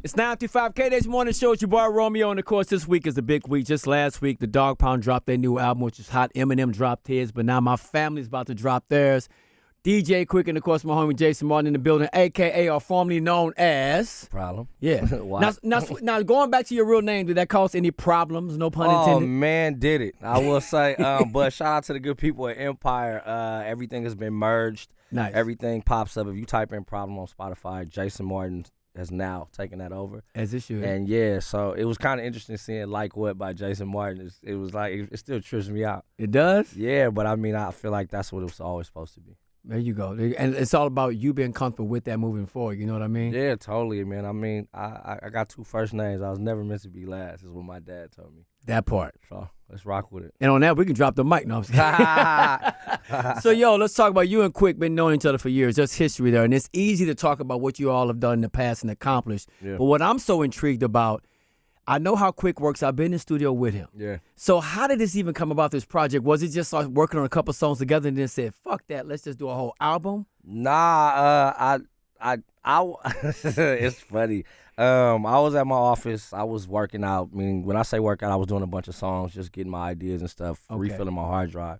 It's 935 K-Days Morning Show. It's your boy Romeo, and of course this week is the big week. Just last week, the Dog Pound dropped their new album, which is hot. Eminem dropped his, but now my family's about to drop theirs. DJ Quik and, of course, my homie Jason Martin in the building, a.k.a. or formerly known as... Problem. Yeah. now, going back to your real name, did that cause any problems? No pun intended? Oh, man, did it. I will say. But shout out to the good people at Empire. Everything has been merged. Nice. Everything pops up. If you type in Problem on Spotify, Jason Martin has now taken that over. As it should. And, yeah, so it was kind of interesting seeing Like What by Jason Martin. It was like, it still trips me out. It does? Yeah, but, I mean, I feel like that's what it was always supposed to be. There you go. And it's all about you being comfortable with that moving forward. You know what I mean? Yeah, totally, man. I mean, I got two first names. I was never meant to be last, is what my dad told me. That part. So let's rock with it. And on that, we can drop the mic. No, I'm just kidding. So, yo, let's talk about you and Quik. Been knowing each other for years. Just history there. And it's easy to talk about what you all have done in the past and accomplished. Yeah. But what I'm so intrigued about, I know how Quik works. I've been in the studio with him. Yeah. So how did this even come about, this project? Was it just like working on a couple songs together and then said, fuck that, let's just do a whole album? Nah, it's funny. I was at my office. I was working out. I mean, when I say workout, I was doing a bunch of songs, just getting my ideas and stuff, refilling my hard drive.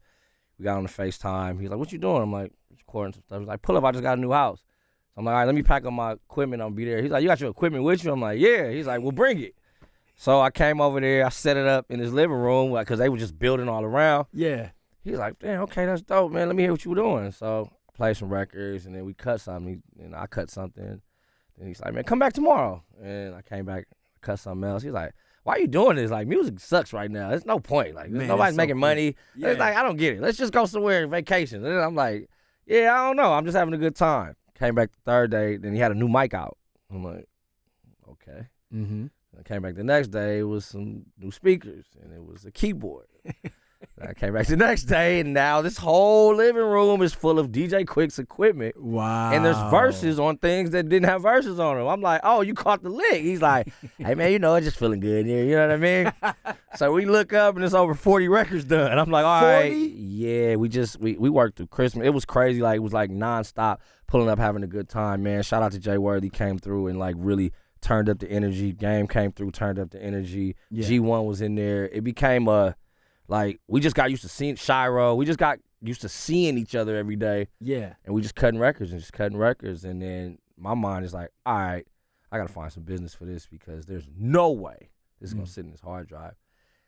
We got on the FaceTime. He's like, what you doing? I'm like, recording some stuff. He's like, pull up, I just got a new house. So I'm like, all right, let me pack up my equipment. I'll be there. He's like, you got your equipment with you? I'm like, yeah. He's like, well, bring it. So I came over there. I set it up in his living room because they were just building all around. Yeah. He's like, damn, okay, that's dope, man. Let me hear what you were doing. So I played some records, and then we cut something. And I cut something. And he's like, man, come back tomorrow. And I came back, cut something else. He's like, why are you doing this? Like, music sucks right now. There's no point. Like, Man, nobody's so making cool. money. Yeah. It's like, I don't get it. Let's just go somewhere vacation. And then I'm like, yeah, I don't know. I'm just having a good time. Came back the third day. Then he had a new mic out. I'm like, okay. Mm-hmm. I came back the next day, it was some new speakers, and it was a keyboard. I came back the next day, and now this whole living room is full of DJ Quik's equipment. Wow. And there's verses on things that didn't have verses on them. I'm like, oh, you caught the lick. He's like, hey, man, it's just feeling good here. You know what I mean? So we look up, and it's over 40 records done. I'm like, all 40? right. Yeah, we worked through Christmas. It was crazy. Like, it was like nonstop, pulling up, having a good time, man. Shout out to Jay Worthy, came through and, like, really turned up the energy. Game came through, turned up the energy. Yeah. G1 was in there. It became we just got used to seeing Shiro. We just got used to seeing each other every day. Yeah. And we just cutting records. And then my mind is like, all right, I got to find some business for this because there's no way this is going to sit in this hard drive.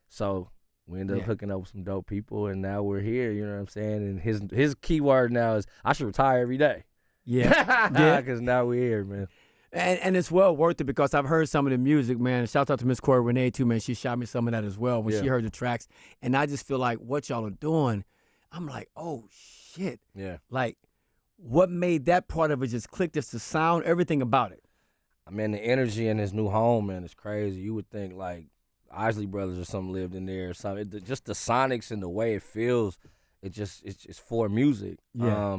So we ended up hooking up with some dope people, and now we're here, you know what I'm saying? And his keyword now is I should retire every day. Yeah. Yeah. Because now we're here, man. And it's well worth it because I've heard some of the music, man. Shout out to Miss Corey Renee, too, man. She shot me some of that as well when she heard the tracks. And I just feel like what y'all are doing, I'm like, oh, shit. Yeah. Like, what made that part of it just click? Just the sound, everything about it. I mean, the energy in his new home, man, is crazy. You would think, like, Isley Brothers or something lived in there or something. Just the sonics and the way it feels, it's for music. Yeah.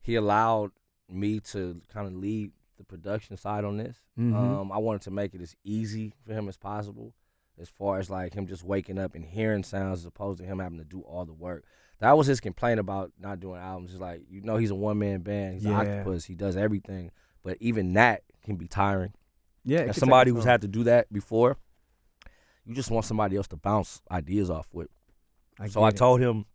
He allowed me to kind of lead the production side on this. Mm-hmm. I wanted to make it as easy for him as possible, as far as like him just waking up and hearing sounds as opposed to him having to do all the work. That was his complaint about not doing albums. It's like, he's a one-man band. He's an octopus. He does everything. But even that can be tiring. Yeah. As somebody who's had to do that before, you just want somebody else to bounce ideas off with. I told him,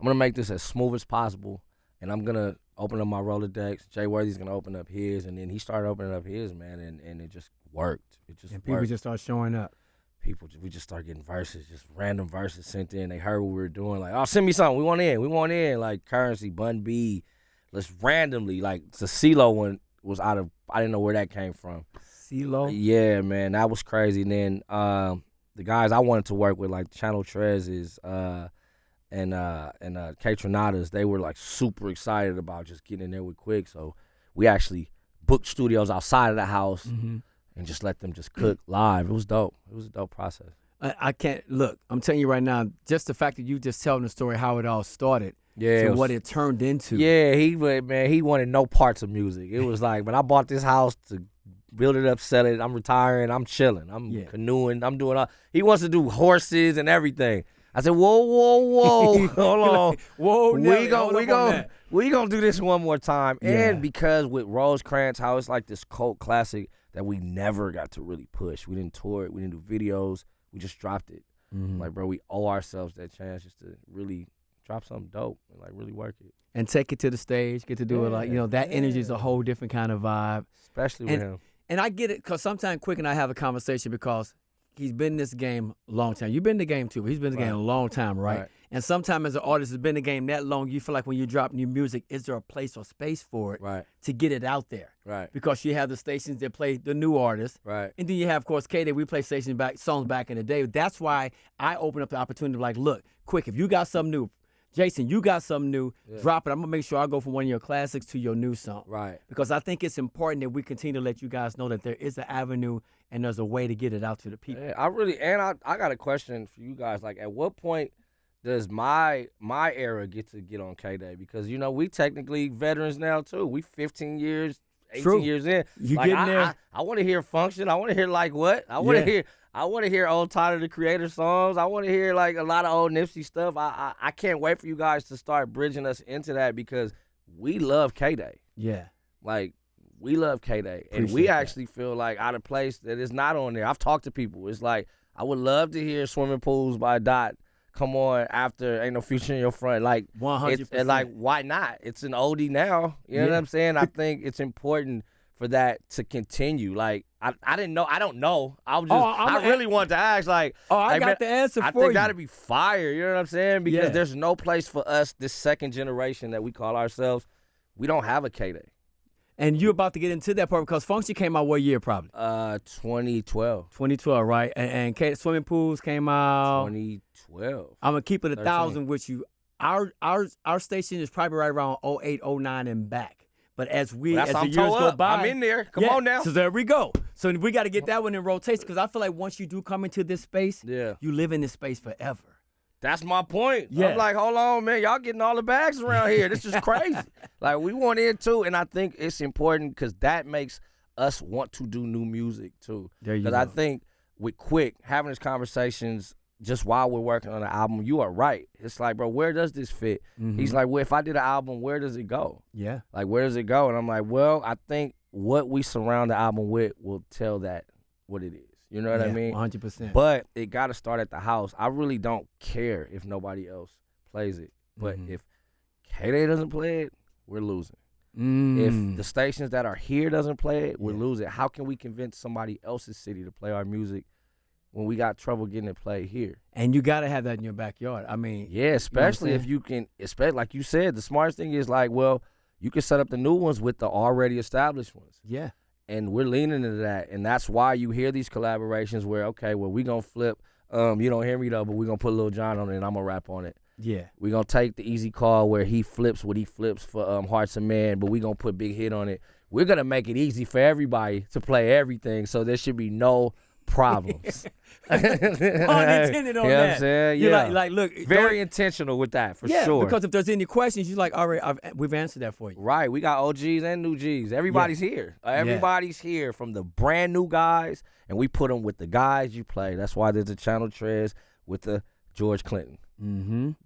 I'm going to make this as smooth as possible, and I'm going to open up my Rolodex. Jay Worthy's going to open up his, and then he started opening up his, man, and it just worked. People just start showing up. We just started getting verses, just random verses sent in. They heard what we were doing. Like, oh, send me something. We want in. Like, Currency, Bun B. Let's randomly, like, the CeeLo one was I didn't know where that came from. CeeLo? Yeah, man, that was crazy. And then the guys I wanted to work with, like Channel Trez's and K Trinadas, they were like super excited about just getting in there with Quik. So we actually booked studios outside of the house and just let them just cook live. It was dope. It was a dope process. I can't look. I'm telling you right now, just the fact that you just telling the story how it all started. Yeah, what it turned into. Yeah, he wanted no parts of music. It was like, when I bought this house to build it up, sell it, I'm retiring, I'm chilling, I'm canoeing, I'm doing all. He wants to do horses and everything. I said, whoa, hold on. Whoa, we gonna do this one more time. Yeah. And because with Rosecrans, how it's like this cult classic, that we never got to really push. We didn't tour it. We didn't do videos. We just dropped it. Like, bro, we owe ourselves that chance just to really drop something dope and, like, really work it. And take it to the stage, get to do it. Like, you know, that energy is a whole different kind of vibe. Especially with him. And I get it because sometimes Quik and I have a conversation because he's been in this game a long time. You've been in the game too, but he's been in the game a long time, right? And sometimes as an artist has been in the game that long, you feel like when you drop new music, is there a place or space for it to get it out there? Right. Because you have the stations that play the new artists. Right. And then you have, of course, K-Day, we play songs back in the day. That's why I open up the opportunity to like, look, Quik, if you got something new, Jason, you got something new, drop it. I'm going to make sure I go from one of your classics to your new song. Right. Because I think it's important that we continue to let you guys know that there is an avenue and there's a way to get it out to the people. Yeah, I got a question for you guys. Like, at what point does my era get on K-Day? Because, you know, we technically veterans now, too. We 15 years, 18 years in. You like, getting there? I want to hear Function. I want to hear, like, what? I want to hear old Tyler, the Creator songs. I want to hear, like, a lot of old Nipsey stuff. I can't wait for you guys to start bridging us into that because we love K-Day. Yeah. Like, we love K-Day. And we actually feel, like, out of place that it's not on there. I've talked to people. It's like, I would love to hear Swimming Pools by Dot come on after Ain't No Future in Your Front. Like, 100%. And, like, why not? It's an oldie now. You know what I'm saying? I think it's important for that to continue. Like, I didn't know. I don't know. I really want to ask. Like, I got the answer for you. I think that'd be fire. You know what I'm saying? Because there's no place for us, this second generation that we call ourselves. We don't have a K-Day. And you're about to get into that part because Function came out what year probably? 2012. 2012, right? And Swimming Pools came out 2012. I'm gonna keep it 1,000 with you. Our station is probably right around 08, 09 and back. But as the years go by, I'm in there. Come on now. So there we go. So we got to get that one in rotation because I feel like once you do come into this space, you live in this space forever. That's my point. Yeah. I'm like, hold on, man. Y'all getting all the bags around here. This is crazy. Like, we want in, too. And I think it's important because that makes us want to do new music, too. There you go. Because I think with Quik, having these conversations just while we're working on the album, you are right. It's like, bro, where does this fit? He's like, well, if I did an album, where does it go? Yeah. Like, where does it go? And I'm like, well, I think what we surround the album with will tell that what it is. You know what I mean? 100%. But it got to start at the house. I really don't care if nobody else plays it. But if K-Day doesn't play it, we're losing. If the stations that are here doesn't play it, we're losing. How can we convince somebody else's city to play our music when we got trouble getting it played here? And you got to have that in your backyard. I mean. Yeah, especially if you can, especially like you said, the smartest thing is like, well, you can set up the new ones with the already established ones. Yeah. And we're leaning into that. And that's why you hear these collaborations where, okay, well, we going to flip. You don't hear me, though, but we're going to put Lil Jon on it, and I'm going to rap on it. Yeah. We're going to take the easy call where he flips what he flips for Hearts of Man, but we're going to put Big Hit on it. We're going to make it easy for everybody to play everything, so there should be no problems. Unintended on you know that. What I'm saying? You're Yeah. like, look. Very intentional with that, for sure. Because if there's any questions, you're like, all right, we've answered that for you. Right. We got OGs and new Gs. Everybody's here. Everybody's here from the brand new guys, and we put them with the guys you play. That's why there's a Channel Trez with the George Clinton.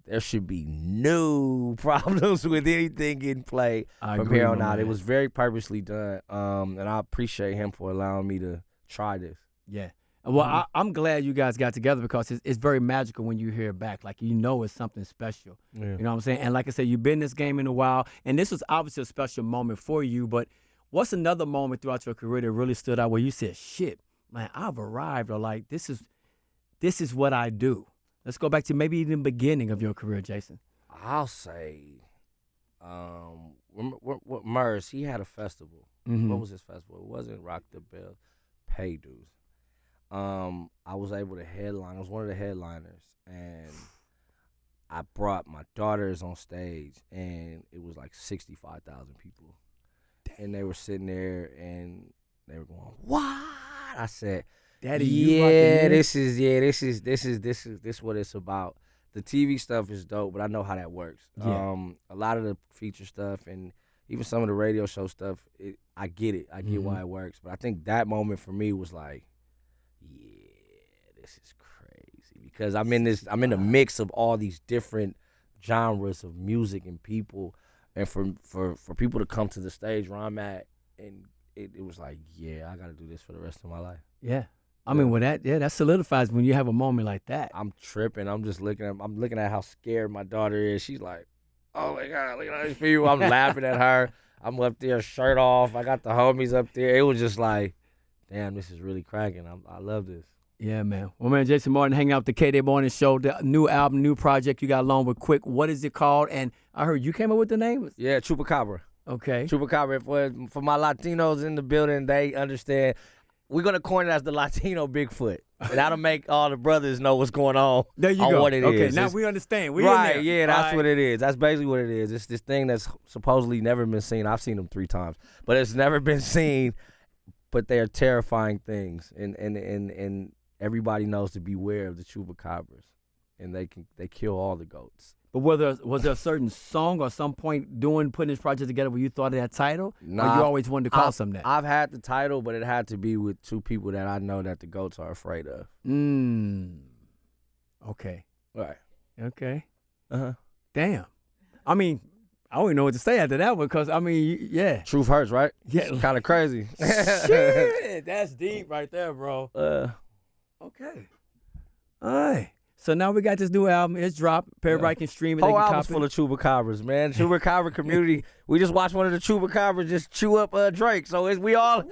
There should be no problems with anything getting played from here on out. It was very purposely done, and I appreciate him for allowing me to try this. Yeah. Well, I'm glad you guys got together because it's very magical when you hear it back. Like, you know it's something special. Yeah. You know what I'm saying? And like I said, you've been in this game in a while, and this was obviously a special moment for you, but what's another moment throughout your career that really stood out where you said, shit, man, I've arrived, or like, this is what I do? Let's go back to maybe even the beginning of your career, Jason. I'll say, Murs, he had a festival. What was his festival? It wasn't Rock the Bell, Pay Dues. I was able to headline. I was one of the headliners, and I brought my daughters on stage, and it was like 65,000 people. And they were sitting there, and they were going, "What?" I said, "Daddy, this is what it's about." The TV stuff is dope, but I know how that works. Yeah. A lot of the feature stuff and even some of the radio show stuff, I get it. I get why it works. But I think that moment for me was like, this is crazy, because I'm in the mix of all these different genres of music and people, and for people to come to the stage where I'm at and it was like, yeah, I got to do this for the rest of my life. Yeah. I mean, that solidifies when you have a moment like that. I'm tripping. I'm looking at how scared my daughter is. She's like, oh my God, look at all these people. I'm laughing at her. I'm up there, shirt off. I got the homies up there. It was just like, damn, this is really cracking. I love this. Yeah, man. Well, man, Jason Martin hanging out with the K-Day Morning Show, the new album, new project you got along with Quik. What is it called? And I heard you came up with the name? Yeah, Chupacabra. Okay. Chupacabra. For my Latinos in the building, they understand. We're going to coin it as the Latino Bigfoot. And that'll make all the brothers know what's going on. There you go. What it okay, is. Now we understand. We right, in there. yeah, that's right. what it is. That's basically what it is. It's this thing that's supposedly never been seen. I've seen them 3 times. But it's never been seen. But they are terrifying things. And everybody knows to beware of the Chupacabras. And they kill all the goats. But was there a certain song or some point putting this project together where you thought of that title? Nah, or you always wanted to call something that? I've had the title, but it had to be with 2 people that I know that the goats are afraid of. Okay. Right. Okay. Uh-huh. Damn. I mean, I don't even know what to say after that one because, I mean, yeah. Truth hurts, right? Yeah. Kind of crazy. Shit. That's deep right there, bro. Okay. All right. So now we got this new album. It's dropped. Everybody can stream it. Whole album's full of Chupacabras, man. Chupacabra community. We just watched one of the Chupacabras just chew up Drake. So we all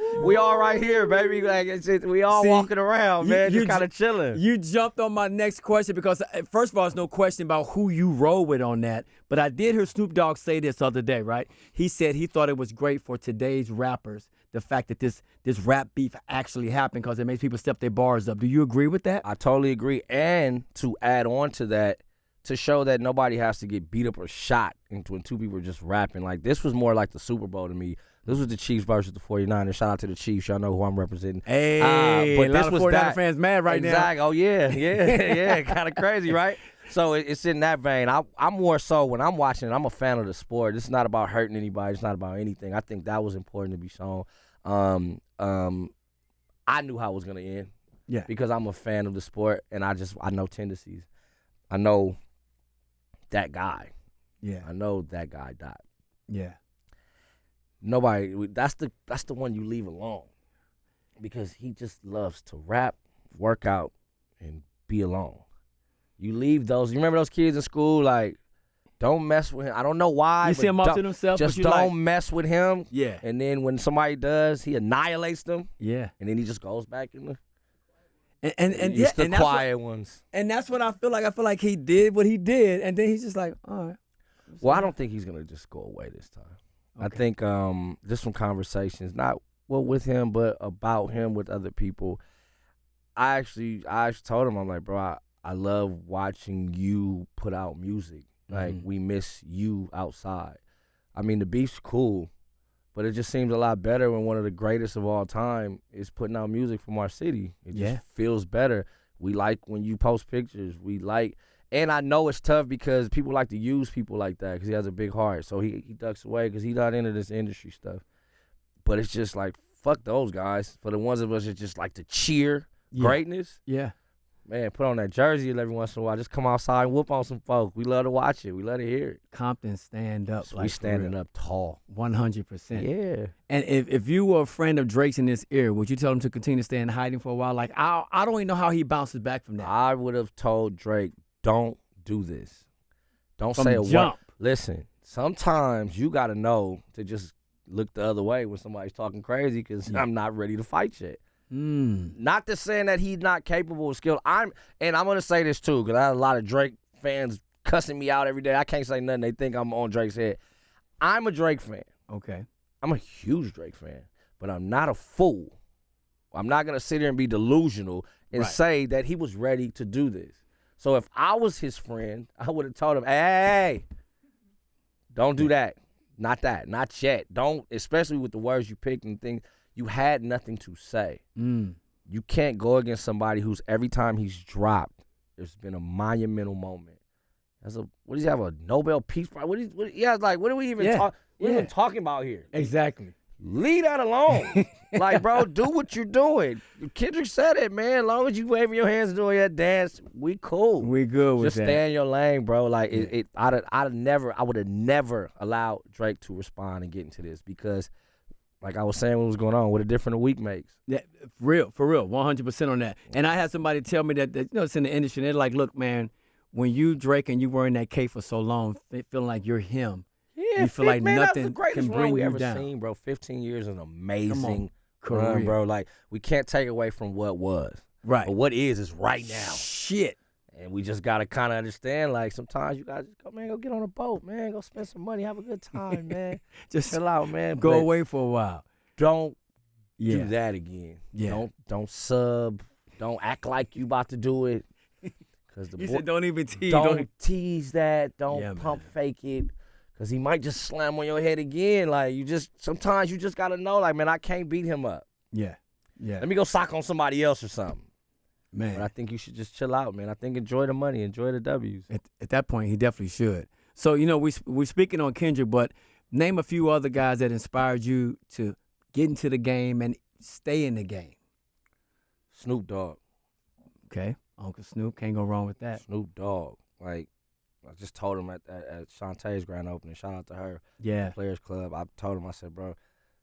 right here, baby. Like we all walking around, man. Just kind of chilling. You jumped on my next question because first of all, there's no question about who you roll with on that. But I did hear Snoop Dogg say this the other day, right? He said he thought it was great for today's rappers, the fact that this rap beef actually happened because it makes people step their bars up. Do you agree with that? I totally agree. And to add on to that, to show that nobody has to get beat up or shot when 2 people are just rapping. Like, this was more like the Super Bowl to me. This was the Chiefs versus the 49ers. Shout out to the Chiefs. Y'all know who I'm representing. Hey, but a lot of 49er fans mad right now. Exactly. Oh, yeah. Kind of crazy, right? So it's in that vein. I'm more so, when I'm watching it, I'm a fan of the sport. It's not about hurting anybody. It's not about anything. I think that was important to be shown. I knew how it was going to end. Yeah. Because I'm a fan of the sport, and I know tendencies. I know that guy. Yeah. I know that guy died. Yeah. Nobody. That's the one you leave alone, because he just loves to rap, work out, and be alone. You leave those. You remember those kids in school? Like, don't mess with him. I don't know why. You see him off to themselves. Just don't mess with him. Yeah. And then when somebody does, he annihilates them. Yeah. And then he just goes back in the. And it's the quiet ones. And that's what I feel like. I feel like he did what he did, and then he's just like, all right. Well, I don't think he's gonna just go away this time. Okay. I think just from conversations, not with him, but about him with other people. I actually told him, I'm like, bro, I love watching you put out music. Like, we miss you outside. I mean, the beef's cool, but it just seems a lot better when one of the greatest of all time is putting out music from our city. It just feels better. We like when you post pictures. And I know it's tough because people like to use people like that because he has a big heart. So he ducks away because he's not into this industry stuff. But it's just like, fuck those guys. For the ones of us that just like to cheer greatness. Yeah. Man, put on that jersey every once in a while. Just come outside and whoop on some folk. We love to watch it. We love to hear it. Compton stand up. So we standing up tall. 100%. Yeah. And if you were a friend of Drake's in this era, would you tell him to continue to stay in hiding for a while? Like, I don't even know how he bounces back from that. I would have told Drake, don't do this. Don't from say a jump. word. Listen, sometimes you got to know to just look the other way when somebody's talking crazy because I'm not ready to fight yet. Not to saying that he's not capable of skill. I'm gonna say this too, because I have a lot of Drake fans cussing me out every day. I can't say nothing. They think I'm on Drake's head. I'm a Drake fan. Okay. I'm a huge Drake fan, but I'm not a fool. I'm not gonna sit here and be delusional and say that he was ready to do this. So if I was his friend, I would have told him, hey, don't do that. Not that. Not yet. Don't, especially with the words you picked and things. You had nothing to say. You can't go against somebody who's every time he's dropped, there's been a monumental moment. What does he have, a Nobel Peace Prize? What are we even talking about here? Exactly. Leave that alone. Like, bro, do what you're doing. Kendrick said it, man. As long as you waving your hands and doing your dance, we cool. We good with Just that. stay in your lane, bro. Like, I would have never allowed Drake to respond and get into this because like I was saying what was going on, what a difference a week makes. Yeah, for real, 100% on that. And I had somebody tell me that it's in the industry, and they're like, look, man, when you Drake and you wearing that cape for so long, feeling like you're him. Yeah, you feel like man, nothing that's the can greatest bring run we you ever down. seen, bro. 15 years is an amazing career, run, bro. Like, we can't take away from what was. Right. But what is right now. Shit. And we just got to kind of understand, like, sometimes you got to just go, man, go get on a boat, man. Go spend some money. Have a good time, man. Just chill out, man. Go But away for a while. don't do that again. Yeah. Don't sub. Don't act like you about to do it. Cause the You boy, said don't even tease. Don't tease that. Don't Yeah, pump man. fake it. Cause he might just slam on your head again. Like, sometimes you just gotta know, like, man, I can't beat him up. Yeah. Yeah. Let me go sock on somebody else or something. Man. But I think you should just chill out, man. I think enjoy the money, enjoy the W's. At that point, he definitely should. So, we're speaking on Kendrick, but name a few other guys that inspired you to get into the game and stay in the game. Snoop Dogg. Okay. Uncle Snoop, can't go wrong with that. Snoop Dogg. Like, I just told him at Shantae's grand opening, shout out to her, Yeah. Players Club. I told him, I said, bro,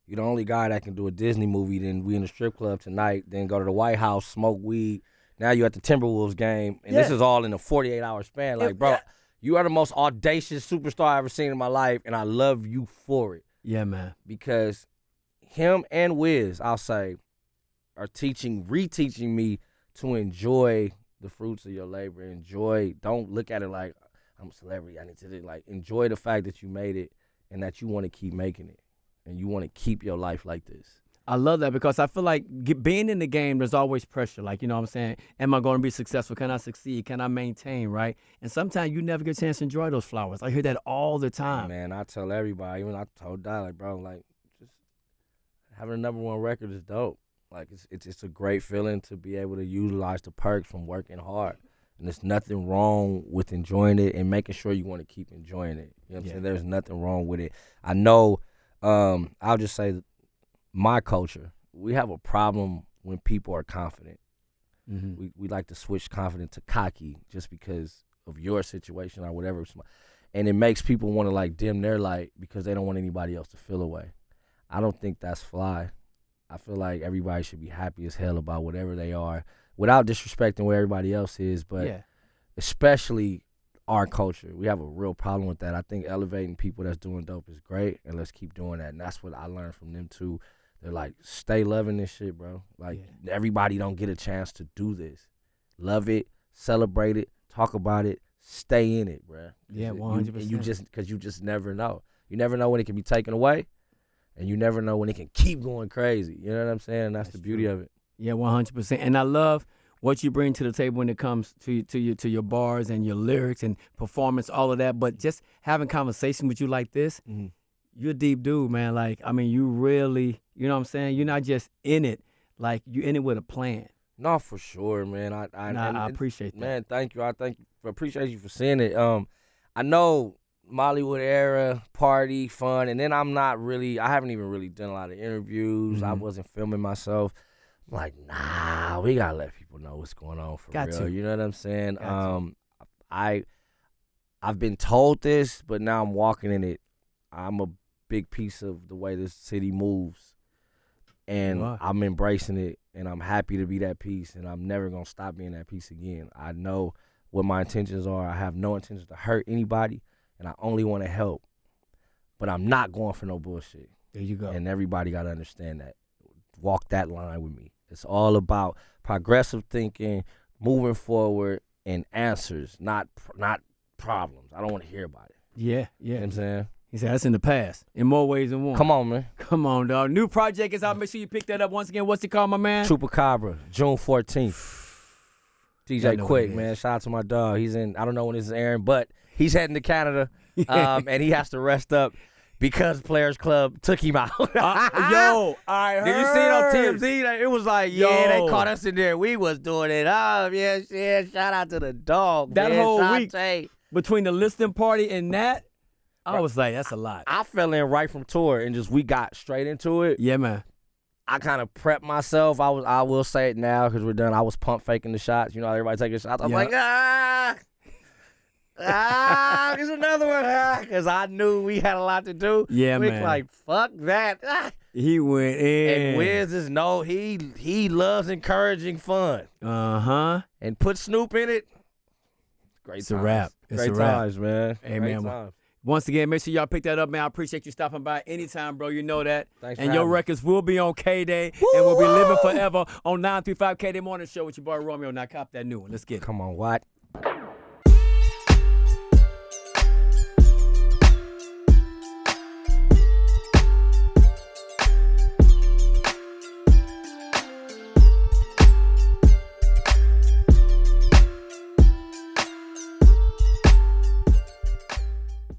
you're the only guy that can do a Disney movie, then we in the strip club tonight, then go to the White House, smoke weed. Now you at the Timberwolves game, and this is all in a 48-hour span. Like, bro, you are the most audacious superstar I ever seen in my life, and I love you for it. Yeah, man. Because him and Wiz, I'll say, are reteaching me to enjoy the fruits of your labor. Don't look at it like I'm a celebrity, I need to do, like, enjoy the fact that you made it and that you want to keep making it and you want to keep your life like this. I love that because I feel like being in the game, there's always pressure. Like, you know what I'm saying? Am I going to be successful? Can I succeed? Can I maintain, right? And sometimes you never get a chance to enjoy those flowers. I hear that all the time. Man, I tell everybody, even I told Dad, like, bro, like, just having a number one record is dope. Like, it's a great feeling to be able to utilize the perks from working hard. And there's nothing wrong with enjoying it and making sure you want to keep enjoying it. You know what I'm saying? There's nothing wrong with it. I know, I'll just say that my culture, we have a problem when people are confident. Mm-hmm. We like to switch confident to cocky just because of your situation or whatever. And it makes people want to, like, dim their light because they don't want anybody else to feel away. I don't think that's fly. I feel like everybody should be happy as hell about whatever they are without disrespecting where everybody else is. But especially our culture, we have a real problem with that. I think elevating people that's doing dope is great, and let's keep doing that. And that's what I learned from them too. They're like, stay loving this shit, bro. Like, everybody don't get a chance to do this. Love it, celebrate it, talk about it, stay in it, bro. Yeah, 100%. Because you just never know. You never know when it can be taken away, and you never know when it can keep going crazy. You know what I'm saying? And that's the beauty of it. Yeah, 100%. And I love what you bring to the table when it comes to your bars and your lyrics and performance, all of that. But just having conversation with you like this, you're a deep dude, man. Like, I mean, you really, you know what I'm saying? You're not just in it. Like, you're in it with a plan. No, for sure, man. I appreciate that. Man, thank you. I appreciate you for saying it. I know Mollywood era, party, fun, and then I haven't even really done a lot of interviews. I wasn't filming myself. I'm like, nah, we gotta let people know what's going on for real. You know what I'm saying? I've been told this, but now I'm walking in it. I'm a big piece of the way this city moves, and I'm embracing it, and I'm happy to be that piece, and I'm never gonna stop being that piece again. I know what my intentions are. I have no intention to hurt anybody, and I only want to help, but I'm not going for no bullshit. There you go. And everybody gotta understand that. Walk that line with me. It's all about progressive thinking, moving forward, and answers, not problems. I don't want to hear about it. Yeah. You know what I'm saying? He said that's in the past, in more ways than one. Come on, man. Come on, dog. New project is out. Make sure you pick that up. Once again, what's it called, my man? Chupacabra, June 14th. DJ Quik, man. Shout out to my dog. He's in, I don't know when this is airing, but he's heading to Canada, and he has to rest up because Players Club took him out. I heard. Did you see it on TMZ? It was like, they caught us in there. We was doing it up. Yeah. Shout out to the dog, that man. whole week, between the listening party and that, I was like, that's a lot. I fell in right from tour and we got straight into it. Yeah, man. I kind of prepped myself. I will say it now because we're done. I was pump faking the shots. You know, everybody taking shots. I'm like, there's another one. Because I knew we had a lot to do. Yeah, we man. Like, fuck that. He went in. And Wiz is he loves encouraging fun. And put Snoop in it. Great It's times. a wrap. It's Great a wrap. times, man. Hey, Great man. times. Once again, make sure y'all pick that up, man. I appreciate you stopping by anytime, bro. You know that. Thanks and for your having me. records will be on K-Day and will be living forever on 935 K-Day Morning Show with your boy Romeo. Now cop that new one. Let's get it. Come on, what?